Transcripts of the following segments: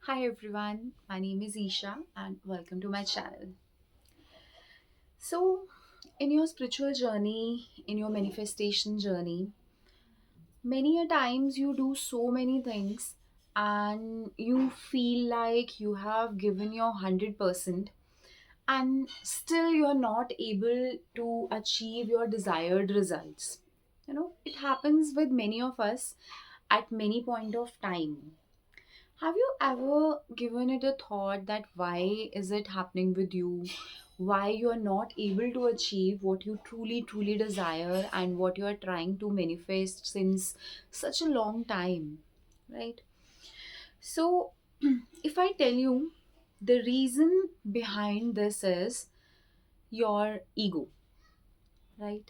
Hi everyone, my name is Isha and welcome to my channel. So, in your spiritual journey, in your manifestation journey, many a times you do so many things and you feel like you have given your 100% and still you're not able to achieve your desired results. It happens with many of us at many point of time. Have you ever given it a thought that why is it happening with you? Why you are not able to achieve what you truly desire and what you are trying to manifest since such a long time, right? So, if I tell you the reason behind this is your ego, right?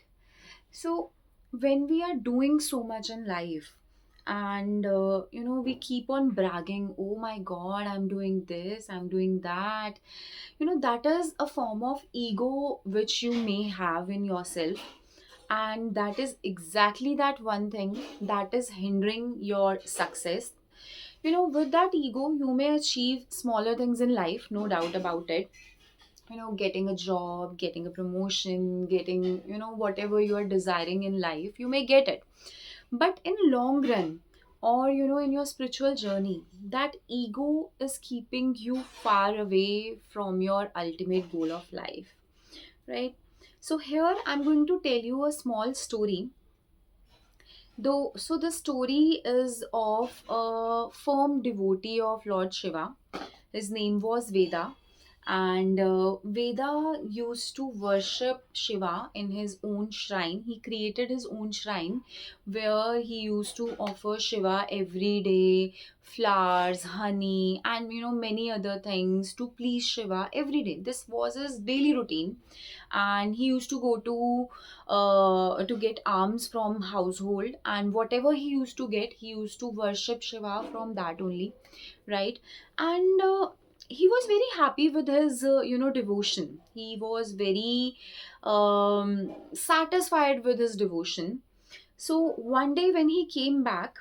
So, when we are doing so much in life, and we keep on bragging, oh my god, I'm doing this, I'm doing that, that is a form of ego which you may have in yourself, and that is exactly that one thing that is hindering your success. With that ego, you may achieve smaller things in life, no doubt about it. Getting a job, getting a promotion, getting whatever you are desiring in life, you may get it. But in long run, or in your spiritual journey, that ego is keeping you far away from your ultimate goal of life, right? So here I'm going to tell you a small story. Though, so the story is of a firm devotee of Lord Shiva. His name was Veda, and Veda used to worship Shiva in his own shrine. He created his own shrine where he used to offer Shiva every day flowers, honey, and many other things to please Shiva every day. This was his daily routine, and he used to go to get alms from household, and whatever he used to get, he used to worship Shiva from that only, right? And he was very happy with his devotion. He was very satisfied with his devotion. So one day when he came back,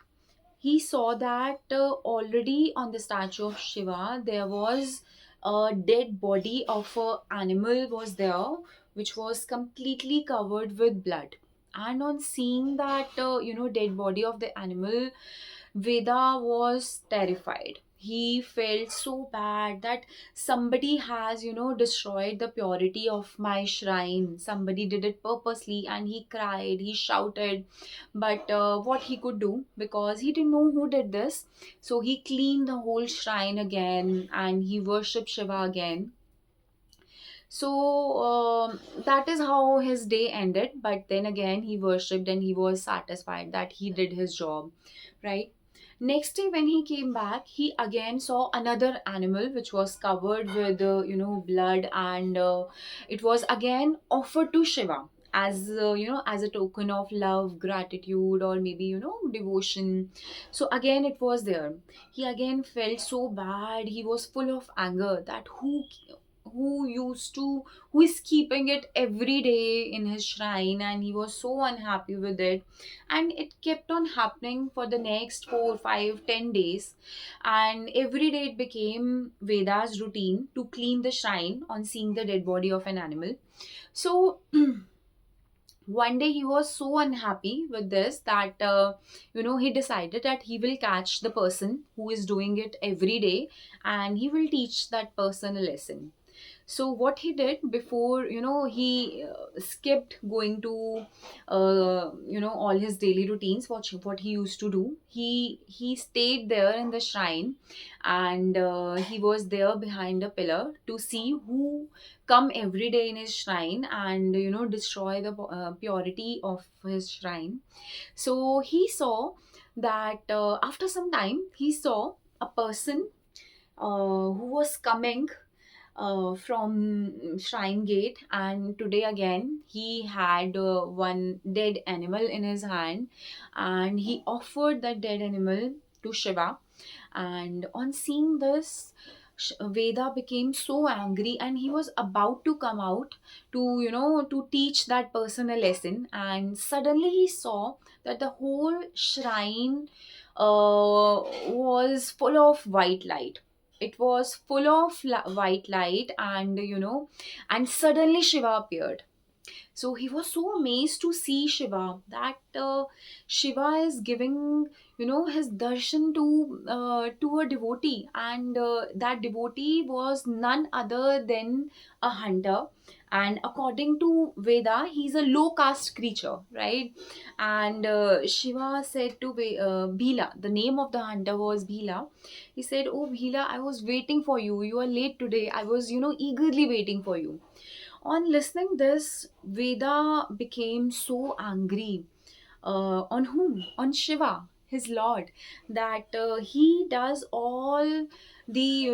he saw that already on the statue of Shiva there was a dead body of a animal was there, which was completely covered with blood. And on seeing that dead body of the animal, Veda was terrified. He felt so bad that somebody has destroyed the purity of my shrine. Somebody did it purposely, and he cried, he shouted. But what he could do, because he didn't know who did this, so he cleaned the whole shrine again and he worshipped Shiva again. So that is how his day ended. But then again, he worshipped and he was satisfied that he did his job, right? Next day, when he came back, he again saw another animal which was covered with blood, and it was again offered to Shiva as as a token of love, gratitude, or maybe devotion. So again it was there. He again felt so bad. He was full of anger that who is keeping it every day in his shrine, and he was so unhappy with it. And it kept on happening for the next 4, 5, 10 days, and every day it became Veda's routine to clean the shrine on seeing the dead body of an animal. So one day he was so unhappy with this that he decided that he will catch the person who is doing it every day, and he will teach that person a lesson. So what he did, before he skipped going to all his daily routines, what he used to do, he stayed there in the shrine, and he was there behind a pillar to see who come every day in his shrine and destroy the purity of his shrine. So he saw that after some time he saw a person who was coming from shrine gate, and today again he had one dead animal in his hand, and he offered that dead animal to Shiva. And on seeing this, Veda became so angry, and he was about to come out to to teach that person a lesson, and suddenly he saw that the whole shrine was full of white light. It was full of white light, and and suddenly Shiva appeared. So he was so amazed to see Shiva, that Shiva is giving, his darshan to a devotee, and that devotee was none other than a hunter. And according to Veda, he's a low caste creature, right? And Shiva said to Bhila, the name of the hunter was Bhila. He said, "Oh Bhila, I was waiting for you. You are late today. I was, eagerly waiting for you." On listening this, Veda became so angry. On whom? On Shiva, his lord, that he does all the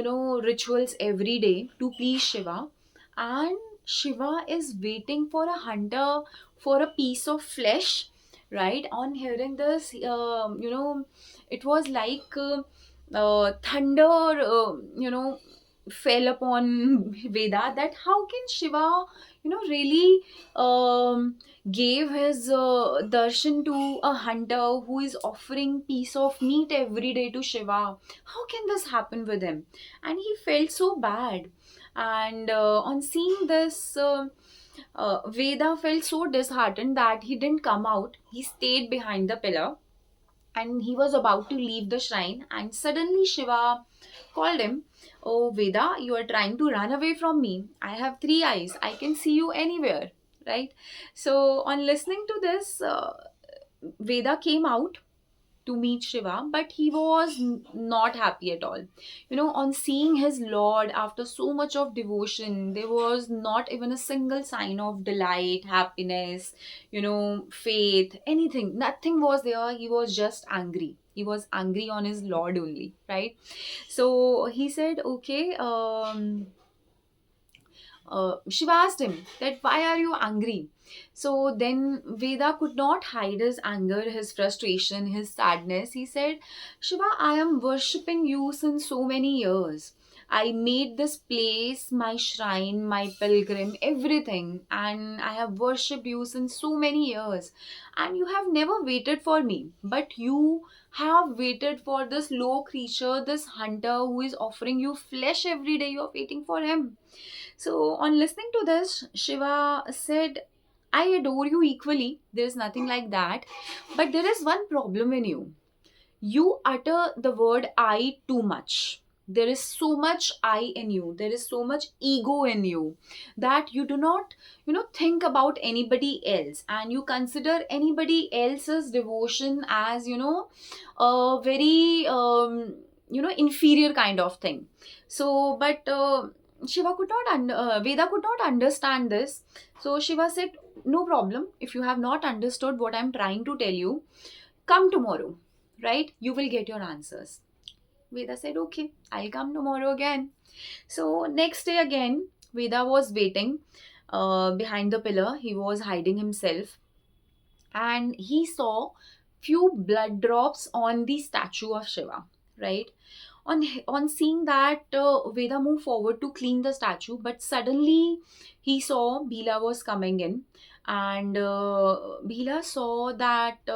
rituals every day to please Shiva, and Shiva is waiting for a hunter for a piece of flesh. Right? On hearing this, it was like thunder. Fell upon Veda, that how can Shiva, really gave his darshan to a hunter who is offering piece of meat every day to Shiva. How can this happen with him? And he felt so bad. And on seeing this, Veda felt so disheartened that he didn't come out. He stayed behind the pillar, and he was about to leave the shrine, and suddenly Shiva called him. "Oh Veda, you are trying to run away from me. I have three eyes. I can see you anywhere." Right? So on listening to this, Veda came out to meet Shiva, but he was not happy at all. On seeing his lord after so much of devotion, there was not even a single sign of delight, happiness, faith, anything. Nothing was there. He was just angry. He was angry on his lord only, right? So he said, "Okay, Shiva asked him that, why are you angry?" So then Veda could not hide his anger, his frustration, his sadness. He said, "Shiva, I am worshipping you since so many years. I made this place my shrine, my pilgrim, everything, and I have worshipped you since so many years. And you have never waited for me, but you have waited for this low creature, this hunter who is offering you flesh every day. You are waiting for him." So, on listening to this, Shiva said, "I adore you equally. There is nothing like that. But there is one problem in you. You utter the word I too much. There is so much I in you. There is so much ego in you that you do not, think about anybody else, and you consider anybody else's devotion as, a very, inferior kind of thing. So, but Veda could not understand this. So Shiva said, "No problem. If you have not understood what I'm trying to tell you, come tomorrow, right? You will get your answers." Veda said, "Okay, I'll come tomorrow again." So next day again, Veda was waiting behind the pillar. He was hiding himself, and he saw few blood drops on the statue of Shiva, right? On seeing that, Veda moved forward to clean the statue, but suddenly he saw Bila was coming in, and Bila saw that,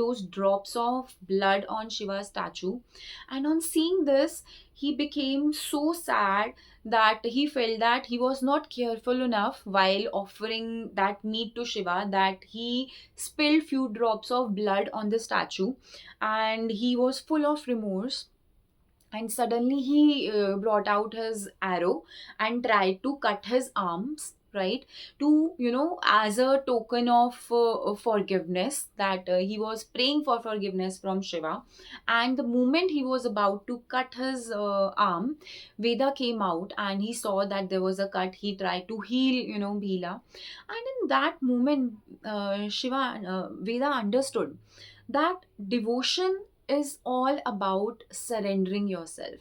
those drops of blood on Shiva's statue, and on seeing this, he became so sad that he felt that he was not careful enough while offering that meat to Shiva, that he spilled few drops of blood on the statue, and he was full of remorse. And suddenly he brought out his arrow and tried to cut his arms, right, to, as a token of forgiveness, that he was praying for forgiveness from Shiva. And the moment he was about to cut his arm, Veda came out and he saw that there was a cut. He tried to heal, Bhila. And in that moment, Veda understood that devotion is all about surrendering yourself.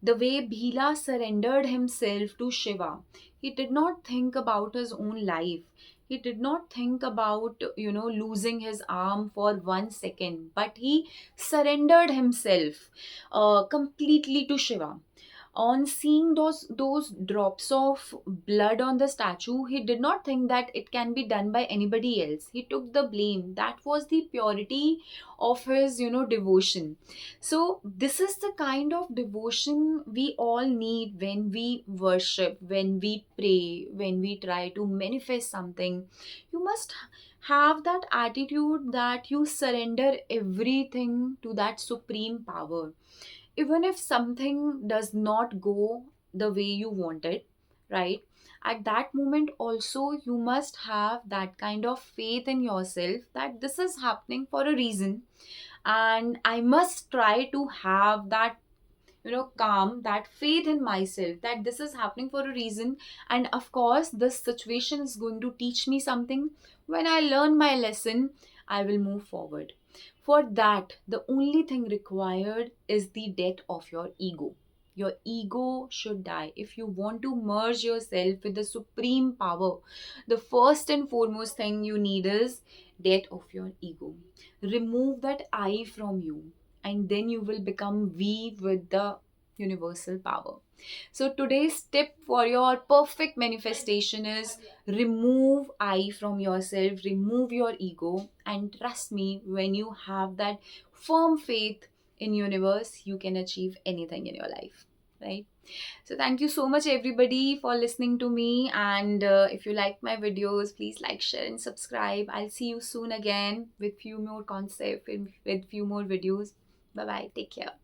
The way Bhila surrendered himself to Shiva, he did not think about his own life. He did not think about, losing his arm for 1 second, but he surrendered himself completely to Shiva. On seeing those drops of blood on the statue, he did not think that it can be done by anybody else. He took the blame. That was the purity of his, devotion. So this is the kind of devotion we all need when we worship, when we pray, when we try to manifest something. You must have that attitude that you surrender everything to that supreme power, even if something does not go the way you want it, right? At that moment also, you must have that kind of faith in yourself that this is happening for a reason, and I must try to have that, calm, that faith in myself that this is happening for a reason. And of course, this situation is going to teach me something. When I learn my lesson, I will move forward. For that, the only thing required is the death of your ego. Your ego should die. If you want to merge yourself with the supreme power, the first and foremost thing you need is death of your ego. Remove that I from you, and then you will become we with the universal power. So today's tip for your perfect manifestation is remove I from yourself, remove your ego, and trust me, when you have that firm faith in universe, you can achieve anything in your life, right? So thank you so much everybody for listening to me, and if you like my videos, please like, share and subscribe. I'll see you soon again with few more concepts, with few more videos. Bye bye, take care.